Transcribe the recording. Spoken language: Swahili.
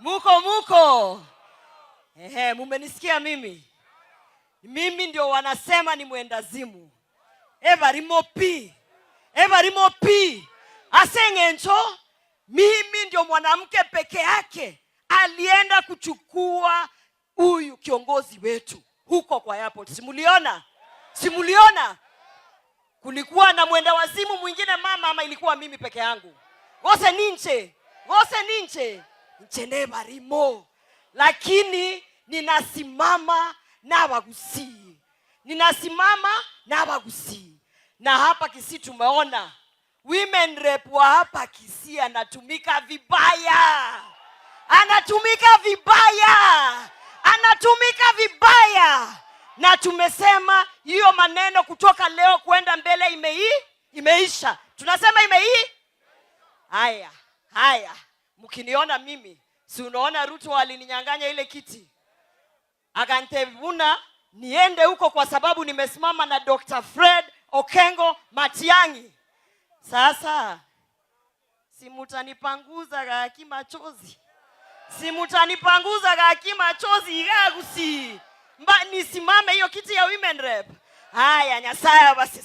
Muko. Mumenisikia mimi? Mimi ndio wanasema ni mwendazimu. Evarimo pi. Asengencho, mimi ndio mwanamke peke yake alienda kuchukua huyu kiongozi wetu huko kwa airport. Simuliona? Kulikuwa na mwenda wazimu mwingine mama, ama ilikuwa mimi peke yangu? Gose ninche. Nchene barimo. Lakini ninasimama na Wagusi. Na hapa Kisii tumeona women rep wa hapa Kisii anatumika vibaya. Na tumesema hiyo maneno kutoka leo kwenda mbele imeisha. Tunasema Haya. Mkiniona mimi, si unaona Ruto alininyang'anya ile kiti. Akantevuna niende huko kwa sababu nimesimama na Dr. Fred Okengo Matiang'i. Sasa simutanipanguza gaki machozi Gagusi. Nisimame hiyo kiti ya women rep. Haya, Nyasaye basi.